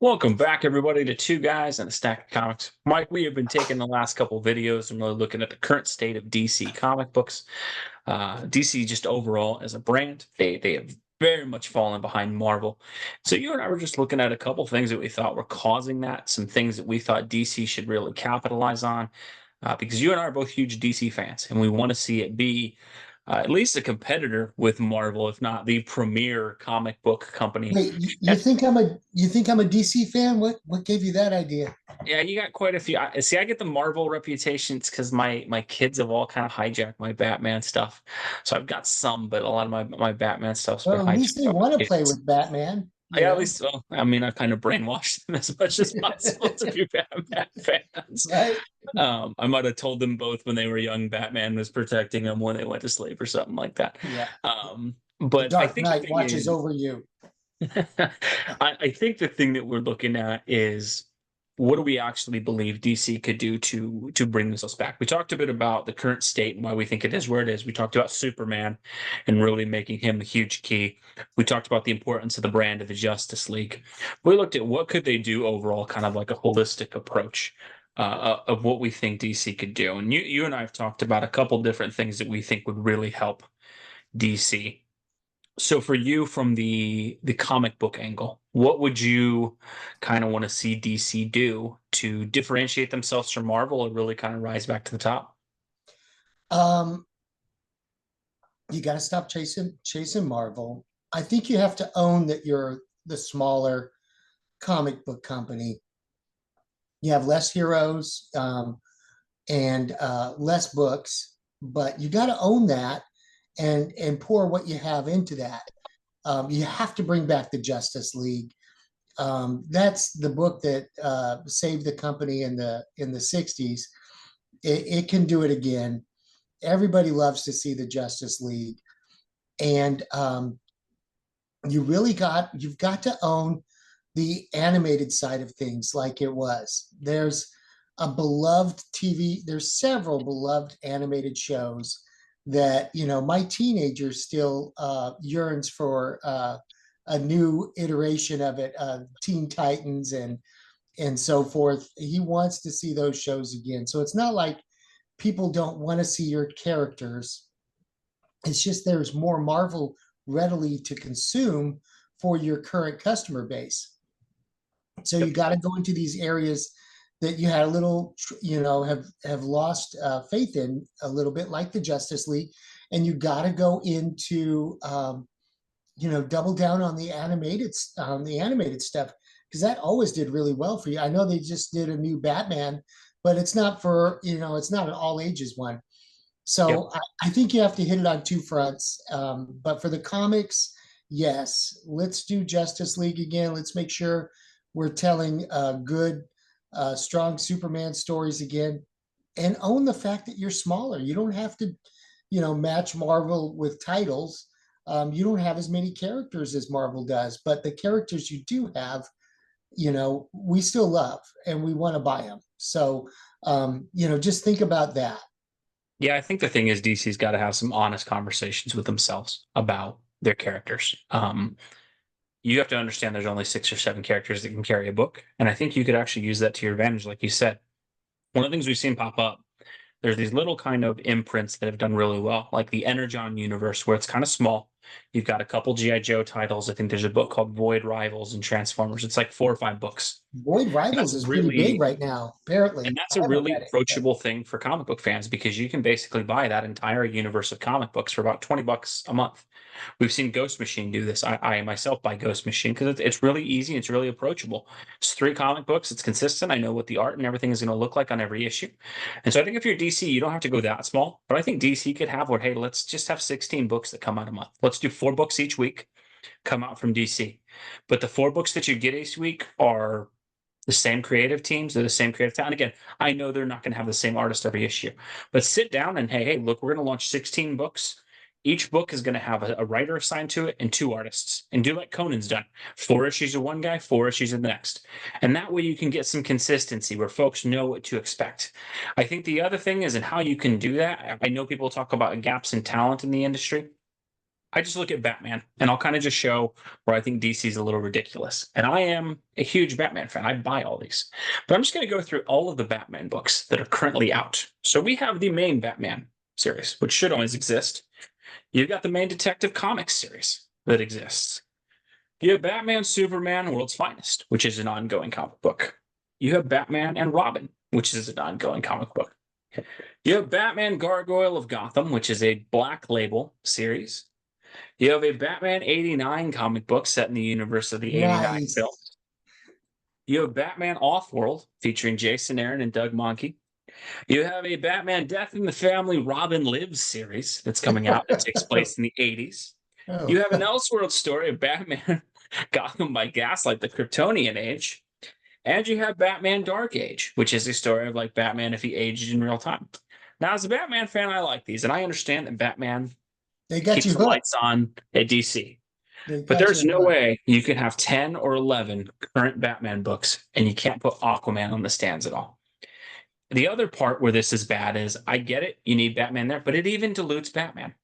Welcome back, everybody, to Two Guys and a Stack of Comics. Mike, we have been taking the last couple videos and really looking at the current state of DC comic books. DC, just overall as a brand, they have very much fallen behind Marvel. So you and I were just looking at a couple things that we thought were causing that, some things that we thought DC should really capitalize on, because you and I are both huge DC fans, and we want to see it be at least a competitor with Marvel, if not the premier comic book company. Wait, you think I'm a DC fan? What gave you that idea? Yeah, you got quite a few. See, I get the Marvel reputations because my kids have all kind of hijacked my Batman stuff. So I've got some, but a lot of my Batman stuff's been Well, at hijacked least they by my want to play kids. with Batman, you Yeah, at know, least, well, I mean, I've kind of brainwashed them as much as possible to be Batman fans. right? I might have told them both when they were young, Batman was protecting them when they went to sleep or something like that. Yeah. The But I Dark think the Knight thing watches is, over you. I think the thing that we're looking at is what do we actually believe DC could do to bring this us back? We talked a bit about the current state and why we think it is where it is. We talked about Superman and really making him a huge key. We talked about the importance of the brand of the Justice League. We looked at what could they do overall, kind of like a holistic approach of what we think DC could do. And you and I have talked about a couple different things that we think would really help DC. So for you, from the comic book angle, what would you kind of want to see DC do to differentiate themselves from Marvel and really kind of rise back to the top? Um, you got to stop chasing Marvel. I think you have to own that you're the smaller comic book company. You have less heroes and less books, but you got to own that and pour what you have into that. You have to bring back the Justice League. That's the book that saved the company in the 60s. It can do it again. Everybody loves to see the Justice League, and you've got to own the animated side of things like it was. There's a beloved TV. There's several beloved animated shows that my teenager still yearns for a new iteration of it, Teen Titans and so forth. He wants to see those shows again. So it's not like people don't want to see your characters. It's just there's more Marvel readily to consume for your current customer base. So you Yep. got to go into these areas that you had a little, have lost faith in a little bit, like the Justice League, and you got to go into double down on the animated stuff because that always did really well for you. I know they just did a new Batman, but it's not an all ages one. Yep. So I think you have to hit it on two fronts. But for the comics, yes, let's do Justice League again. Let's make sure we're telling good, strong Superman stories again, and own the fact that you're smaller. You don't have to, match Marvel with titles. You don't have as many characters as Marvel does, but the characters you do have, we still love and we want to buy them. So, just think about that. Yeah, I think the thing is DC's got to have some honest conversations with themselves about their characters. You have to understand there's only 6 or 7 characters that can carry a book, and I think you could actually use that to your advantage, like you said. One of the things we've seen pop up, there's these little kind of imprints that have done really well, like the Energon universe, where it's kind of small. You've got a couple G.I. Joe titles. I think there's a book called Void Rivals and Transformers. It's like 4 or 5 books. Void And that's Rivals a is pretty big really right now, and apparently. that's I a haven't really read it, but approachable thing for comic book fans because you can basically buy that entire universe of comic books for about $20 a month. We've seen Ghost Machine do this. I myself buy Ghost Machine because it's really easy. It's really approachable. It's 3 comic books. It's consistent. I know what the art and everything is going to look like on every issue. And so I think if you're DC, you don't have to go that small. But I think DC could have hey, let's just have 16 books that come out a month. Let's do 4 books each week come out from DC. But the 4 books that you get each week are the same creative teams, they're the same creative talent. Again, I know they're not going to have the same artist every issue, but sit down and hey, look, we're going to launch 16 books. Each book is going to have a writer assigned to it and 2 artists, and do like Conan's done: 4 issues of one guy, 4 issues of the next, and that way you can get some consistency where folks know what to expect. I think the other thing is, and how you can do that. I know people talk about gaps in talent in the industry. I just look at Batman and I'll kind of just show where I think DC is a little ridiculous. And I am a huge Batman fan. I buy all these. But I'm just going to go through all of the Batman books that are currently out. So we have the main Batman series, which should always exist. You've got the main Detective Comics series that exists. You have Batman, Superman, World's Finest, which is an ongoing comic book. You have Batman and Robin, which is an ongoing comic book. You have Batman Gargoyle of Gotham, which is a Black Label series. You have a Batman 89 comic book set in the universe of the 89 film. Nice. You have Batman Offworld featuring Jason Aaron and Doug Mahnke. You have a Batman Death in the Family Robin Lives series that's coming out that takes place in the 80s. You Oh, have an Elseworld story of Batman Gotham by Gaslight, the Kryptonian Age. And you have Batman Dark Age, which is a story of like Batman if he aged in real time. Now, as a Batman fan, I like these, and I understand that Batman they got keeps you the hooked. lights on at DC. They But got there's you no hooked. way you can have 10 or 11 current Batman books and you can't put Aquaman on the stands at all. The other part where this is bad is I get it, you need Batman there, but it even dilutes Batman.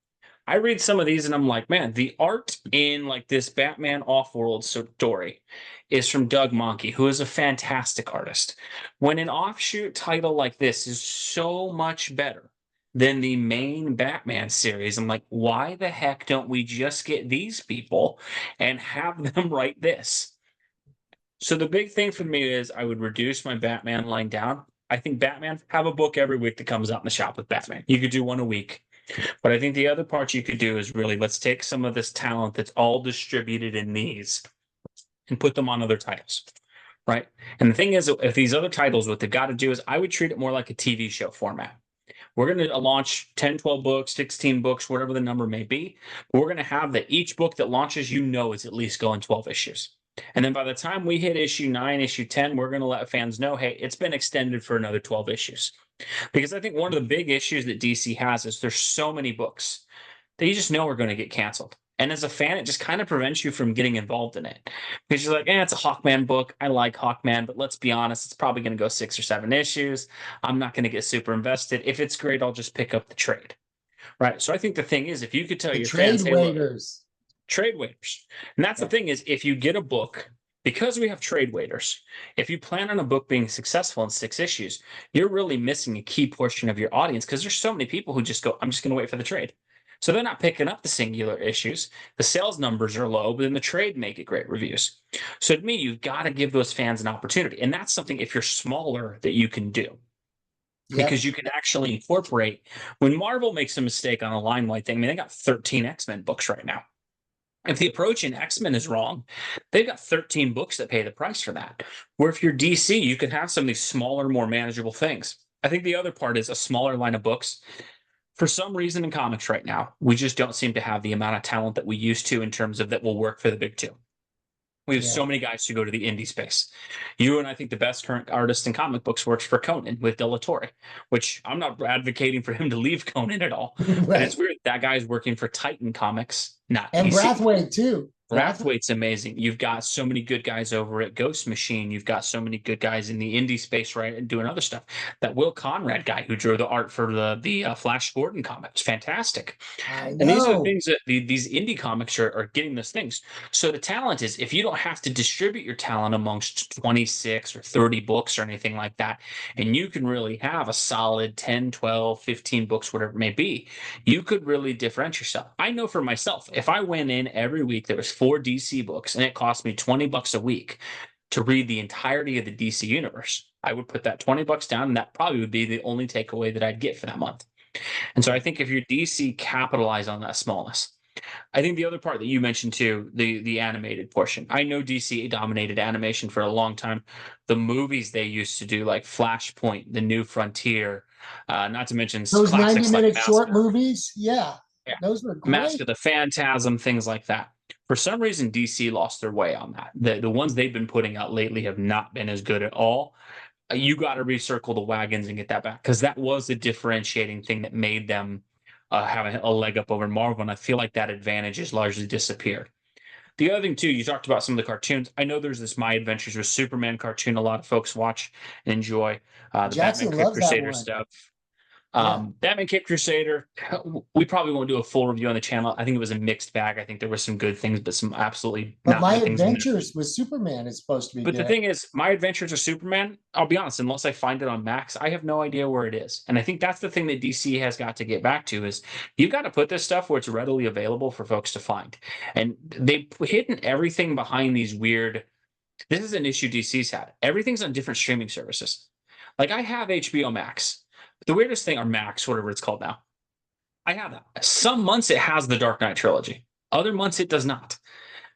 I read some of these and I'm like, man, the art in like this Batman Off-World story is from Doug Mahnke, who is a fantastic artist. When an offshoot title like this is so much better than the main Batman series, I'm like, why the heck don't we just get these people and have them write this? So the big thing for me is I would reduce my Batman line down. I think Batman have a book every week that comes out in the shop with Batman. You could do one a week. But I think the other part you could do is really let's take some of this talent that's all distributed in these and put them on other titles. Right. And the thing is, if these other titles, what they've got to do is I would treat it more like a TV show format. We're going to launch 10, 12 books, 16 books, whatever the number may be. But we're going to have that each book that launches, is at least going 12 issues. And then by the time we hit issue 9, issue 10, we're going to let fans know, hey, it's been extended for another 12 issues. Because I think one of the big issues that DC has is there's so many books that you just know are going to get canceled. And as a fan, it just kind of prevents you from getting involved in it. Because you're like, it's a Hawkman book. I like Hawkman, but let's be honest, it's probably going to go 6 or 7 issues. I'm not going to get super invested. If it's great, I'll just pick up the trade. Right. So I think the thing is, if you could tell The your trade fans, hey, look, waiters. trade waiters. And that's the thing is, if you get a book, because we have trade waiters, if you plan on a book being successful in 6 issues, you're really missing a key portion of your audience because there's so many people who just go, I'm just going to wait for the trade. So they're not picking up the singular issues. The sales numbers are low, but then the trade may get great reviews. So to me, you've got to give those fans an opportunity. And that's something, if you're smaller, that you can do. Yep. Because you can actually incorporate when Marvel makes a mistake on a line wide thing. I mean, they got 13 X-Men books right now. If the approach in X-Men is wrong, they've got 13 books that pay the price for that. Where if you're DC, you can have some of these smaller, more manageable things. I think the other part is a smaller line of books. For some reason in comics right now, we just don't seem to have the amount of talent that we used to in terms of that will work for the big two. We have Yeah. so many guys who go to the indie space. You and I think the best current artist in comic books works for Conan with De La Torre, which I'm not advocating for him to leave Conan at all. But Right. it's weird. That guy's working for Titan Comics, not And DC. Brathwaite too. Brathwaite's amazing. You've got so many good guys over at Ghost Machine. You've got so many good guys in the indie space, right, and doing other stuff. That Will Conrad guy who drew the art for the Flash Gordon comics, fantastic. I And these are the know. things that these indie comics are getting those things. So the talent is if you don't have to distribute your talent amongst 26 or 30 books or anything like that, and you can really have a solid 10, 12, 15 books, whatever it may be, you could really differentiate yourself. I know for myself, if I went in every week, there was 4 DC books and it cost me $20 a week to read the entirety of the DC universe, I would put that $20 down and that probably would be the only takeaway that I'd get for that month. And so I think if you're DC, capitalize on that smallness. I think the other part that you mentioned too, the animated portion. I know DC dominated animation for a long time. The movies they used to do, like Flashpoint, The New Frontier, not to mention Those 90 classics like minute Mask, short movies. Yeah. yeah, Those were Mask great. of the Phantasm, things like that. For some reason, DC lost their way on that. The ones they've been putting out lately have not been as good at all. You got to recircle the wagons and get that back because that was the differentiating thing that made them have a leg up over Marvel. And I feel like that advantage has largely disappeared. The other thing, too, you talked about some of the cartoons. I know there's this My Adventures with Superman cartoon a lot of folks watch and enjoy. The Batman Jackson loves that Crusader one. stuff. Yeah. Batman Cape Crusader, we probably won't do a full review on the channel. I think it was a mixed bag. I think there were some good things, but some absolutely But not My good things in there. Adventures with Superman is supposed to be But the good. thing is, My Adventures of Superman, I'll be honest, unless I find it on Max, I have no idea where it is. And I think that's the thing that DC has got to get back to is you've got to put this stuff where it's readily available for folks to find. And they've hidden everything behind these weird. This is an issue DC's had. Everything's on different streaming services. Like I have HBO Max. But the weirdest thing, or Max, whatever it's called now. I have that. Some months it has the Dark Knight trilogy. Other months it does not.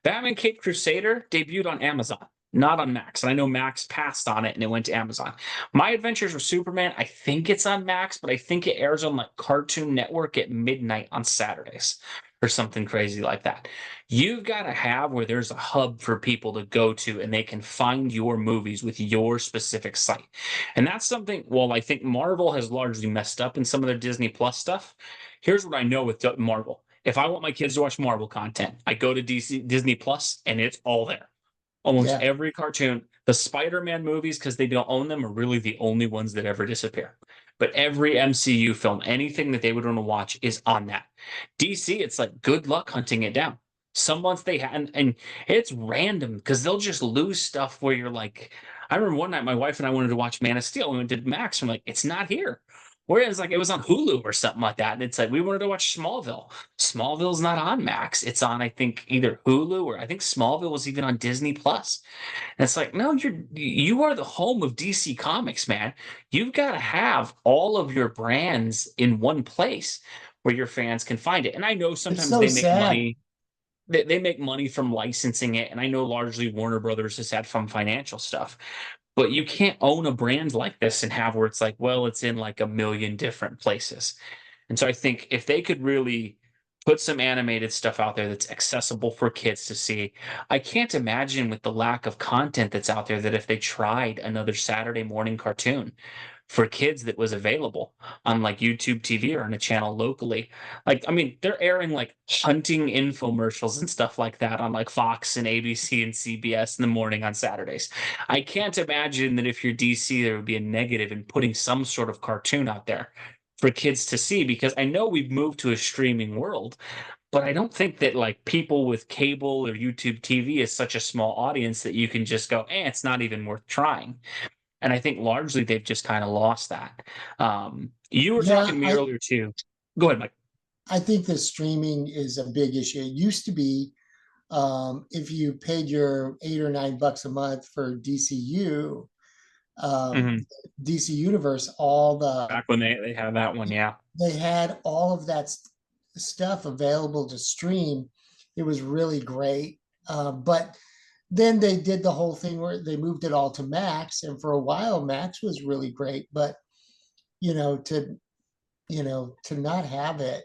Batman Cape Crusader debuted on Amazon, not on Max. And I know Max passed on it and it went to Amazon. My Adventures with Superman, I think it's on Max, but I think it airs on like Cartoon Network at midnight on Saturdays or something crazy like that. You've got to have where there's a hub for people to go to and they can find your movies with your specific site. And that's something, well, I think Marvel has largely messed up in some of their Disney Plus stuff. Here's what I know with Marvel. If I want my kids to watch Marvel content, I go to Disney Plus and it's all there. Almost Yeah. every cartoon, the Spider-Man movies, because they don't own them, are really the only ones that ever disappear. But every MCU film, anything that they would want to watch is on that. DC, it's like good luck hunting it down. Some months they had, and it's random because they'll just lose stuff where you're like, I remember one night my wife and I wanted to watch Man of Steel. We went to Max. I'm like, it's not here. Whereas like it was on Hulu or something like that. And it's like we wanted to watch Smallville. Smallville's not on Max. It's on, I think, either Hulu or I think Smallville was even on Disney Plus. And it's like, no, you are the home of DC Comics, man. You've got to have all of your brands in one place where your fans can find it. And I know It's sometimes so they make sad. money. They make money from licensing it, and I know largely Warner Brothers has had some financial stuff. But you can't own a brand like this and have where it's like, well, it's in like a million different places. And so I think if they could really put some animated stuff out there that's accessible for kids to see, I can't imagine with the lack of content that's out there that if they tried another Saturday morning cartoon for kids that was available on like YouTube TV or on a channel locally. Like, I mean, they're airing like hunting infomercials and stuff like that on like Fox and ABC and CBS in the morning on Saturdays. I can't imagine that if you're DC, there would be a negative in putting some sort of cartoon out there for kids to see because I know we've moved to a streaming world, but I don't think that like people with cable or YouTube TV is such a small audience that you can just go, it's not even worth trying. And I think largely they've just kind of lost that. You were talking Yeah, to me earlier too. Go ahead, Mike. I think the streaming is a big issue. It used to be if you paid your $8 or $9 a month for DCU, Hmm. DC Universe, all the Back when they had that one, yeah. they had all of that stuff available to stream. It was really great. But then they did the whole thing where they moved it all to Max, and for a while Max was really great. But you know, to to not have it,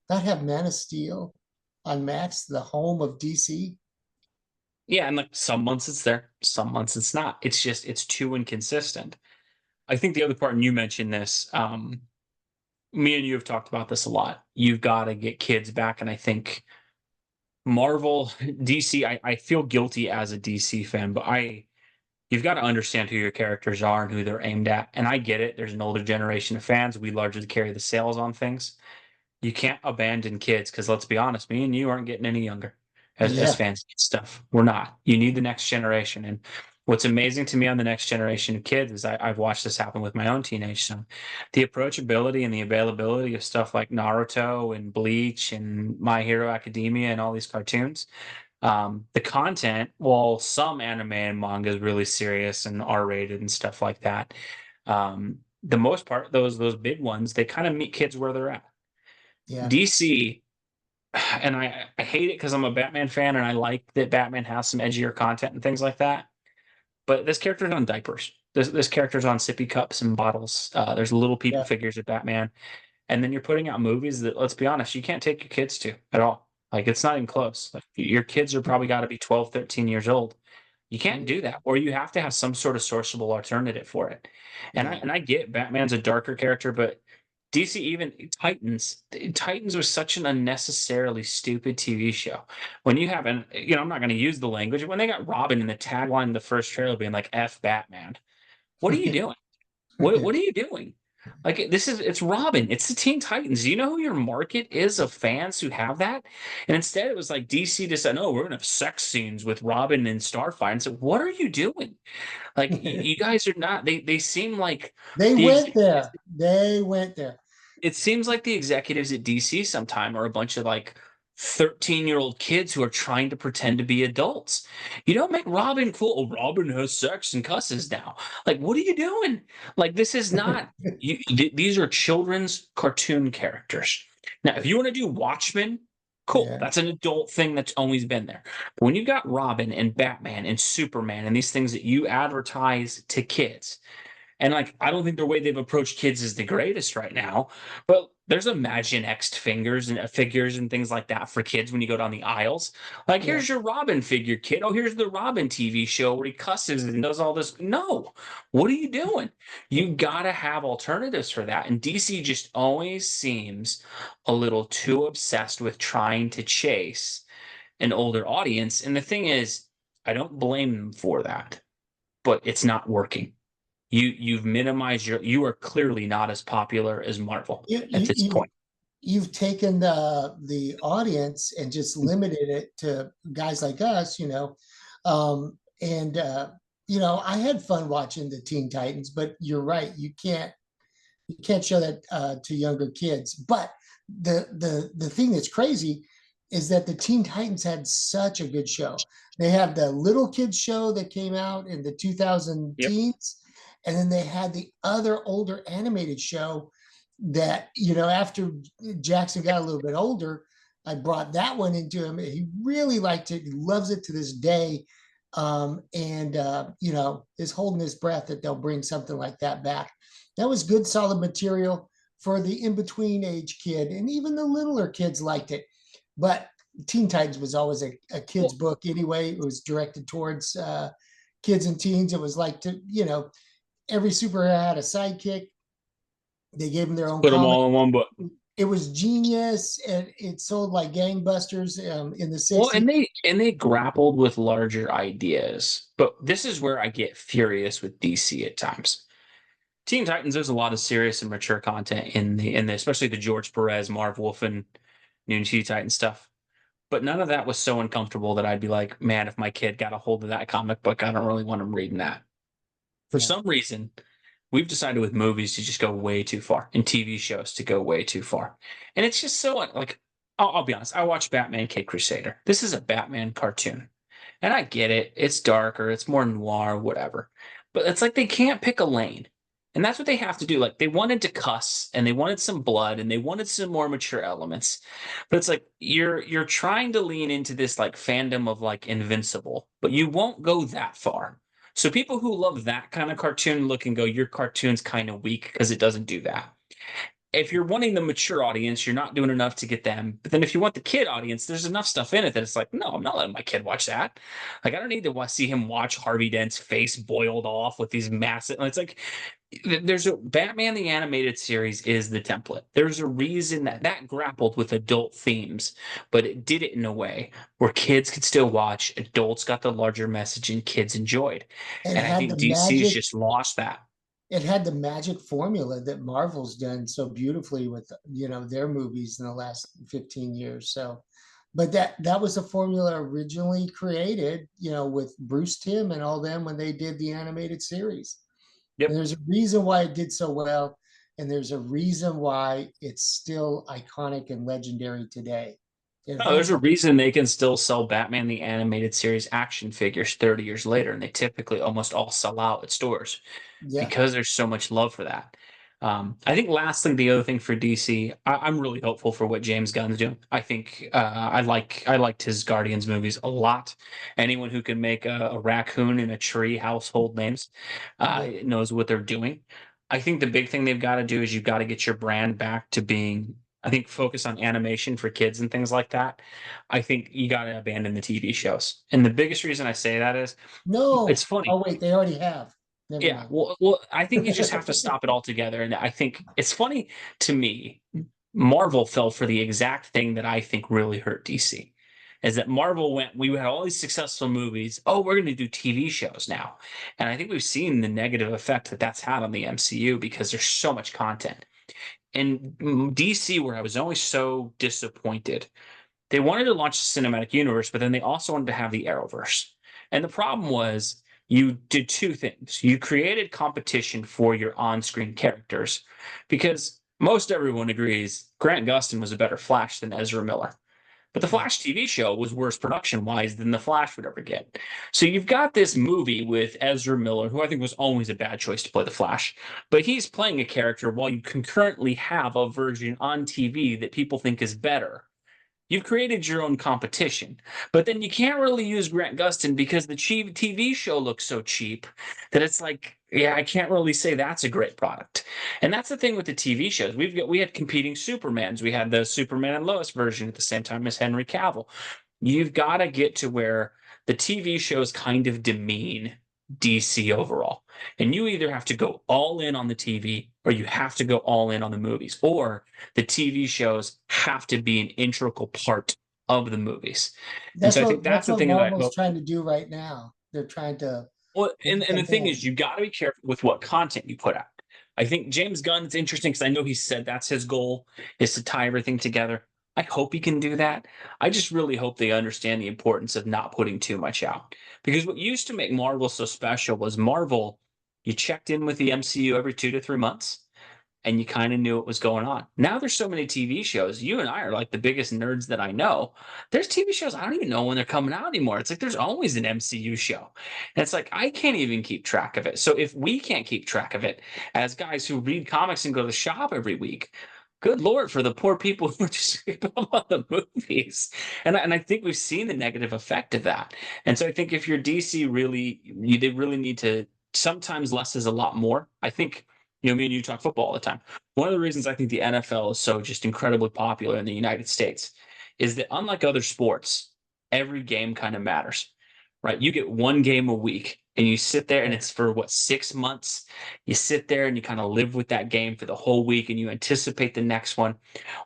not have Man of Steel on Max, the home of DC. Yeah, and like some months it's there, some months it's not. It's just it's too inconsistent. I think the other part, and you mentioned this, me and you have talked about this a lot. You've got to get kids back, and I think Marvel, DC, I feel guilty as a DC fan, but you've got to understand who your characters are and who they're aimed at. And I get it. There's an older generation of fans. We largely carry the sales on things. You can't abandon kids because let's be honest, me and you aren't getting any younger as Yeah, fans of stuff. We're not. You need the next generation. And what's amazing to me on the next generation of kids is I've watched this happen with my own teenage son. The approachability and the availability of stuff like Naruto and Bleach and My Hero Academia and all these cartoons. The content, while some anime and manga is really serious and R-rated and stuff like that, the most part, those big ones, they kind of meet kids where they're at. yeah, DC, and I hate it because I'm a Batman fan and I like that Batman has some edgier content and things like that. But this character's on diapers. This character's on sippy cups and bottles. There's little people yeah, figures of Batman, and then you're putting out movies that, let's be honest, you can't take your kids to at all. Like it's not even close. Like your kids are probably got to be 12, 13 years old. You can't do that, or you have to have some sort of sourceable alternative for it. And yeah. I get Batman's a darker character, but DC even Titans was such an unnecessarily stupid TV show. When you have I'm not going to use the language. When they got Robin in the tagline in the first trailer being like "F Batman," what are you doing? What are you doing? Like it's Robin, it's the Teen Titans. Do you know who your market is of fans who have that? And instead, it was like DC just said, "No, we're gonna have sex scenes with Robin and Starfire." And so, what are you doing? Like, you guys are not. They seem like They the went executives. there. They went there. It seems like the executives at DC sometime are a bunch of like 13-year-old kids who are trying to pretend to be adults. You don't make Robin cool. Oh, Robin has sex and cusses now. Like, what are you doing? Like, this is not. These are children's cartoon characters. Now, if you want to do Watchmen, cool. Yeah, That's an adult thing that's always been there. But when you've got Robin and Batman and Superman and these things that you advertise to kids, and like, I don't think the way they've approached kids is the greatest right now, but there's Imagine X figures and things like that for kids when you go down the aisles. Like, yeah. here's your Robin figure, kid. Oh, here's the Robin TV show where he cusses and does all this. No, what are you doing? You gotta have alternatives for that. And DC just always seems a little too obsessed with trying to chase an older audience. And the thing is, I don't blame them for that, but it's not working. You've minimized you are clearly not as popular as Marvel You, at you, this you, point. you've taken the audience and just limited it to guys like us, and I had fun watching the Teen Titans, but you're right, you can't show that to younger kids. But the thing that's crazy is that the Teen Titans had such a good show. They had the little kids show that came out in the 2000 Yep. teens, and then they had the other older animated show that after Jackson got a little bit older, I brought that one into him. He really liked it. He loves it to this day. And is holding his breath that they'll bring something like that back. That was good, solid material for the in-between age kid, and even the littler kids liked it. But Teen Titans was always a kid's Well, book anyway. It was directed towards kids and teens. It was like every superhero had a sidekick. They gave them their own put them comic. all in one book. It was genius, and it sold like gangbusters in the Well, 60s. and they grappled with larger ideas, but this is where I get furious with DC at times. Teen Titans, there's a lot of serious and mature content in the especially the George Perez, Marv Wolfman, New Teen Titan stuff. But none of that was so uncomfortable that I'd be like, man, if my kid got a hold of that comic book, I don't really want him reading that. For Yeah. some reason, we've decided with movies to just go way too far and TV shows to go way too far. And it's just so like, I'll be honest, I watched Batman Kid Crusader. This is a Batman cartoon. And I get it. It's darker, it's more noir, whatever. But it's like they can't pick a lane. And that's what they have to do. Like they wanted to cuss and they wanted some blood and they wanted some more mature elements. But it's like you're trying to lean into this like fandom of like Invincible, but you won't go that far. So people who love that kind of cartoon look and go, your cartoon's kind of weak because it doesn't do that. If you're wanting the mature audience, you're not doing enough to get them. But then if you want the kid audience, there's enough stuff in it that it's like, no, I'm not letting my kid watch that. Like I don't need to see him watch Harvey Dent's face boiled off with these massive. It's like there's a Batman the animated series is the template. There's a reason that grappled with adult themes, but it did it in a way where kids could still watch, adults got the larger message and kids enjoyed. It And I had the think DC's magic just lost that. it had the magic formula that Marvel's done so beautifully with their movies in the last 15 years. So, but that was a formula originally created, with Bruce Timm and all them when they did the animated series. And Yep. there's a reason why it did so well, and there's a reason why it's still iconic and legendary today. It No, there's holds a up. reason they can still sell Batman the animated series action figures 30 years later, and they typically almost all sell out at stores Yeah, because there's so much love for that. I think lastly, the other thing for DC, I'm really hopeful for what James Gunn's doing. I think I liked his Guardians movies a lot. Anyone who can make a raccoon in a tree household names yeah. knows what they're doing. I think the big thing they've got to do is you've got to get your brand back to being, I think, focus on animation for kids and things like that. I think you got to abandon the TV shows. And the biggest reason I say that is it's No. funny. Oh wait, they already have. Never Yeah, mind. well, I think you just have to stop it altogether. And I think it's funny to me. Marvel fell for the exact thing that I think really hurt DC. is that Marvel we had all these successful movies. Oh, we're going to do TV shows now. And I think we've seen the negative effect that that's had on the MCU because there's so much content. And DC, where I was always so disappointed, they wanted to launch the cinematic universe, but then they also wanted to have the Arrowverse. And the problem was you did two things. You created competition for your on-screen characters because most everyone agrees Grant Gustin was a better Flash than Ezra Miller. But the Yeah. Flash TV show was worse production wise than the Flash would ever get. So you've got this movie with Ezra Miller, who I think was always a bad choice to play the Flash, but he's playing a character while you concurrently have a version on TV that people think is better. You've created your own competition, but then you can't really use Grant Gustin because the TV show looks so cheap that it's like, yeah, I can't really say that's a great product. And that's the thing with the TV shows. We had competing Supermans. We had the Superman and Lois version at the same time as Henry Cavill. You've got to get to where the TV shows kind of demean DC overall. And you either have to go all in on the TV or you have to go all in on the movies, or the TV shows have to be an integral part of the movies. And so I think that's That's the what thing that Marvel's trying to do right now. They're trying to well, bring and the them thing is, in. you got to be careful with what content you put out. I think James Gunn's interesting because I know he said that's his goal is to tie everything together. I hope he can do that. I just really hope they understand the importance of not putting too much out. Because what used to make Marvel so special was Marvel, you checked in with the MCU every 2 to 3 months and you kind of knew what was going on. Now there's so many TV shows. You and I are like the biggest nerds that I know. There's TV shows I don't even know when they're coming out anymore. It's like there's always an MCU show. And it's like I can't even keep track of it. So if we can't keep track of it as guys who read comics and go to the shop every week, good Lord for the poor people who are just about the movies. And I think we've seen the negative effect of that. And so I think if you're DC really they really need to sometimes less is a lot more. I think me and you talk football all the time. One of the reasons I think the NFL is so just incredibly popular in the United States is that unlike other sports, every game kind of matters, right? You get one game a week and you sit there and Yeah. it's for what, 6 months? You sit there and you kind of live with that game for the whole week and you anticipate the next one.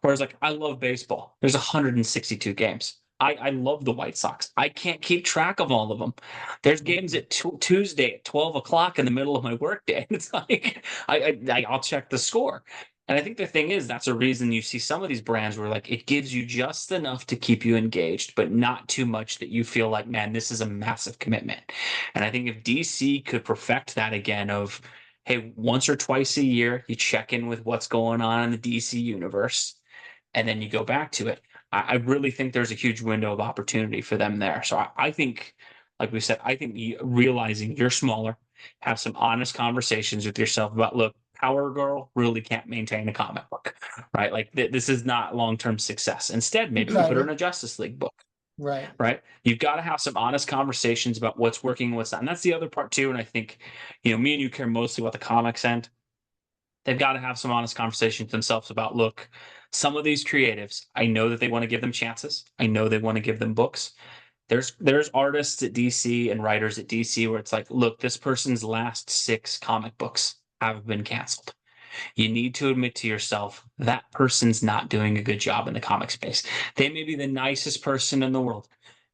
Whereas, like, I love baseball. There's 162 games. I love the White Sox. I can't keep track of all of them. There's games at Tuesday at 12 o'clock in the middle of my workday. It's like I'll check the score. And I think the thing is, that's a reason you see some of these brands where like it gives you just enough to keep you engaged, but not too much that you feel like, man, this is a massive commitment. And I think if DC could perfect that again of, hey, once or twice a year, you check in with what's going on in the DC universe, and then you go back to it. I really think there's a huge window of opportunity for them there. So I think, like we said, I think realizing you're smaller, have some honest conversations with yourself about, look, Power Girl really can't maintain a comic book, right? Like this is not long-term success. Instead, We maybe we tried put her in it. a Justice League book, Right. right? You've got to have some honest conversations about what's working, what's not. And that's the other part too. And I think, me and you care mostly about the comics end. They've got to have some honest conversations themselves about, look, some of these creatives, I know that they want to give them chances. I know they want to give them books. There's artists at DC and writers at DC where it's like, look, this person's last 6 comic books have been canceled. You need to admit to yourself that person's not doing a good job in the comic space. They may be the nicest person in the world.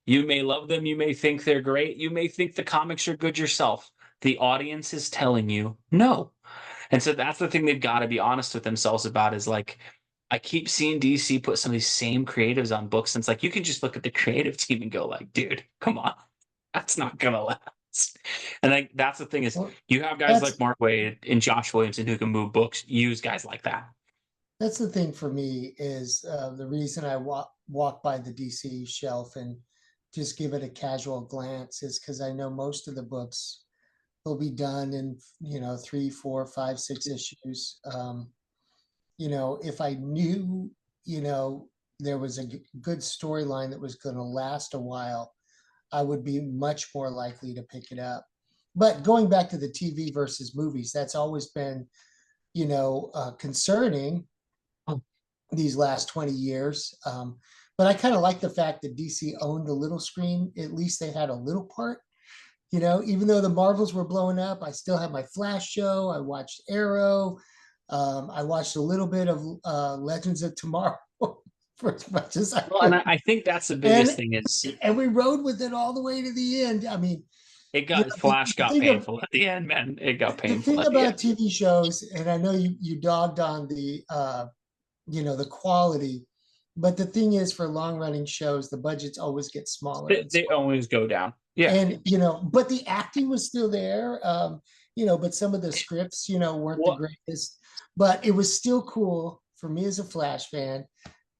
You may love them. You may think they're great. You may think the comics are good yourself. The audience is telling you no. And so that's the thing they've got to be honest with themselves about is like, I keep seeing DC put some of these same creatives on books. And it's like, you can just look at the creative team and go like, dude, come on. That's not going to last. And like, that's the thing is Well, you have guys that's like Mark Waid and Josh Williamson who can move books, use guys like that. that's the thing for me is the reason I walk by the DC shelf and just give it a casual glance is because I know most of the books will be done in 3, 4, 5, 6 issues. If I knew there was a good storyline that was going to last a while, I would be much more likely to pick it up. But going back to the TV versus movies, that's always been concerning Oh, these last 20 years. But I kind of like the fact that DC owned the little screen. At least they had a little part. Even though the Marvels were blowing up, I still had my Flash show. I watched Arrow. I watched a little bit of Legends of Tomorrow. for as much as I Well, and could. I think that's the biggest And thing is and we rode with it all the way to the end. I mean, it you got know, Flash the got thing of painful at the end, man. It got the painful thing at the end. about TV shows, and I know you dogged on the the quality, but the thing is, for long running shows, the budgets always get smaller and They smaller. always go down. Yeah. And but the acting was still there. But some of the scripts, weren't the Well, greatest. But it was still cool for me as a Flash fan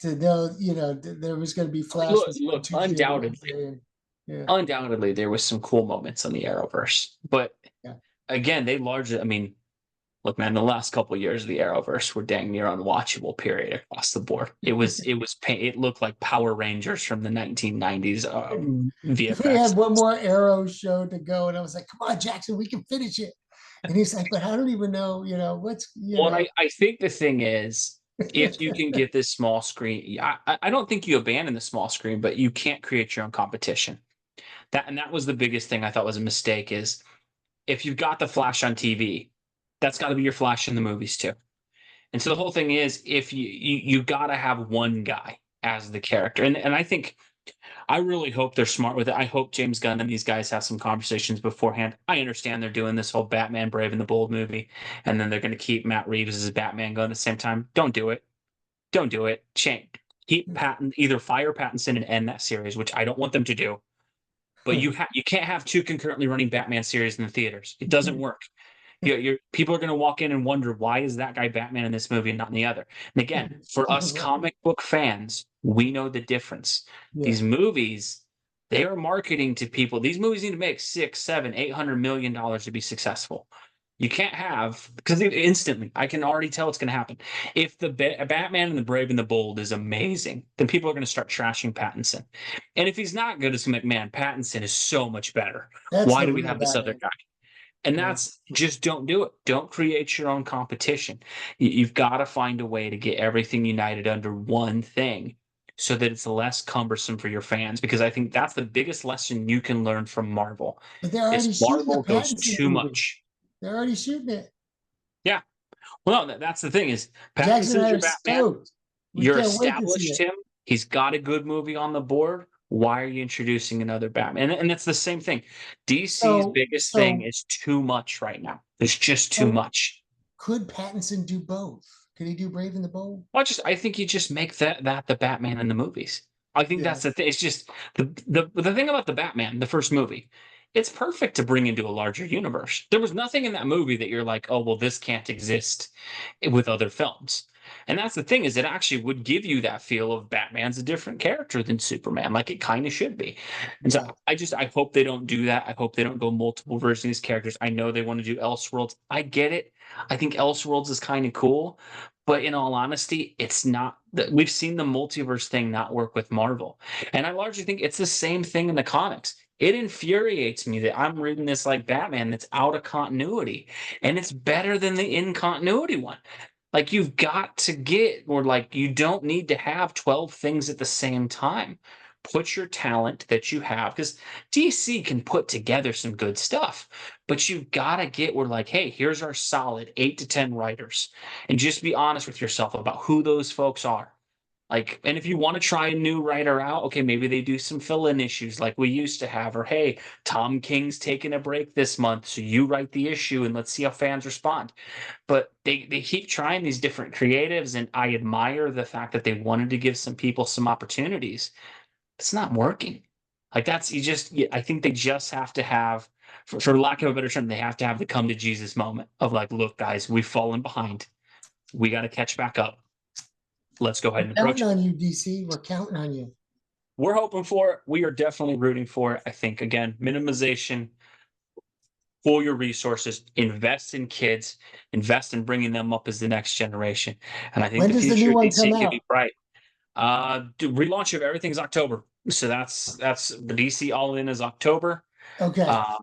to know, there was going to be Flash was on look, Tuesday and Wednesday, and yeah, undoubtedly there was some cool moments on the Arrowverse, but yeah. again, they largely. I mean, look, man, the last couple of years of the Arrowverse were dang near unwatchable. Period across the board. It looked like Power Rangers from the 1990s We VFX. had one more Arrow show to go, and I was like, "Come on, Jackson, we can finish it." And he's like, "But I don't even know, what's Well, I think the thing is, if you can get this small screen, I don't think you abandon the small screen, but you can't create your own competition. That was the biggest thing I thought was a mistake is if you've got the Flash on TV, that's got to be your Flash in the movies too. And so the whole thing is, if you got to have one guy as the character, and I think I really hope they're smart with it. I hope James Gunn and these guys have some conversations beforehand. I understand they're doing this whole Batman Brave and the Bold movie, and then they're going to keep Matt Reeves as Batman going at the same time. Don't do it. Don't do it. Shane, keep Patton, either fire Pattinson and end that series, which I don't want them to do. But you can't have two concurrently running Batman series in the theaters. It doesn't work. People are going to walk in and wonder why is that guy Batman in this movie and not in the other. And again, for us comic book fans, we know the difference. Yeah. These movies, they are marketing to people. These movies need to make $6, $7, $800 million to be successful. You can't have because instantly I can already tell it's going to happen. If the Batman and the Brave and the Bold is amazing, then people are going to start trashing Pattinson. And if he's not good as McMahon, Pattinson is so much better. That's Why the do we real have this other Batman. guy? And Yeah. that's just don't do it. Don't create your own competition. You've got to find a way to get everything united under one thing so that it's less cumbersome for your fans. Because I think that's the biggest lesson you can learn from Marvel But they're already is shooting the Marvel goes Pattinson too movie. much. They're already shooting it. Yeah. Well, that's the thing is Jackson and Pattinson's I your are Batman. stoked. We You're can't wait to see established it. him. He's got a good movie on the board. Why are you introducing another Batman? And that's the same thing. DC's So, biggest thing so, is too much right now. There's just too so much. could Pattinson do both? Could he do Brave and the Bold? Well, I think you just make that the Batman in the movies. I think Yeah. that's the thing. It's just the thing about the Batman, the first movie. It's perfect to bring into a larger universe. There was nothing in that movie that you're like, oh well, this can't exist with other films. And that's the thing is it actually would give you that feel of Batman's a different character than Superman, like it kind of should be. And so Yeah. I hope they don't do that. I hope they don't go multiple versions of these characters. I know they want to do Elseworlds. I get it. I think Elseworlds is kind of cool. But in all honesty, it's not that we've seen the multiverse thing not work with Marvel. And I largely think it's the same thing in the comics. It infuriates me that I'm reading this like Batman that's out of continuity and it's better than the in continuity one. Like you've got to get, or like you don't need to have 12 things at the same time. Put your talent that you have because DC can put together some good stuff, but you've got to get where like, hey, here's our solid 8 to 10 writers and just be honest with yourself about who those folks are. Like, and if you want to try a new writer out, okay, maybe they do some fill-in issues like we used to have, or hey, Tom King's taking a break this month, so you write the issue and let's see how fans respond. But they keep trying these different creatives, and I admire the fact that they wanted to give some people some opportunities. It's not working. Like that's I think they just have to have, for lack of a better term, they have to have the come to Jesus moment of like, look, guys, we've fallen behind. We got to catch back up. Let's go ahead We're and approach counting it. on you, DC. We're counting on you. We're hoping for it. We are definitely rooting for it. I think again, minimization, pool your resources, invest in kids, invest in bringing them up as the next generation. And I think When the does the new future of one come DC could be out? bright. Relaunch of everything's October, so that's the DC All In is October. Okay. Um,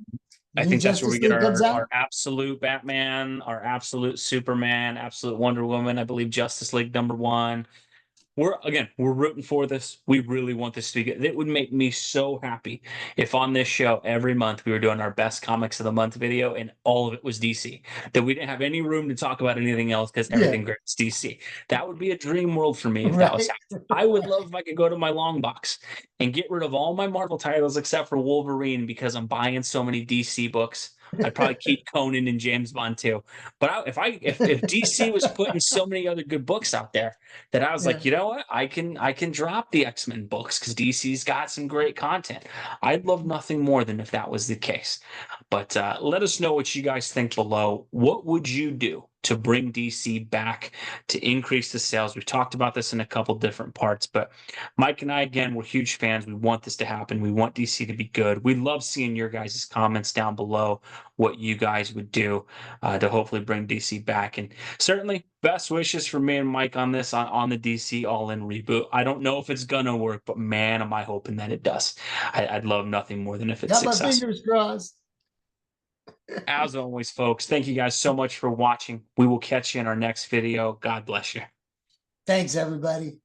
I New think that's where we Justice get League comes our out? absolute Batman, our absolute Superman, absolute Wonder Woman. I believe Justice League #1. we're rooting for this. We really want this to be good. It would make me so happy if on this show every month we were doing our best comics of the month video and all of it was DC. That we didn't have any room to talk about anything else because Yeah, everything great's DC. That would be a dream world for me if that was right. happening. I would love if I could go to my long box and get rid of all my Marvel titles except for Wolverine because I'm buying so many DC books. I'd probably keep Conan and James Bond too. But if DC was putting so many other good books out there that I was Yeah. like, you know what, I can drop the X-Men books because DC's got some great content. I'd love nothing more than if that was the case. But let us know what you guys think below. What would you do to bring DC back to increase the sales? We've talked about this in a couple different parts, but Mike and I, again, we're huge fans. We want this to happen. We want DC to be good. We love seeing your guys' comments down below, what you guys would do to hopefully bring DC back. And certainly, best wishes for me and Mike on this, on the DC All In reboot. I don't know if it's going to work, but man, am I hoping that it does. I'd love nothing more than if it's Got my successful. fingers crossed. As always, folks, thank you guys so much for watching. We will catch you in our next video. God bless you. Thanks, everybody.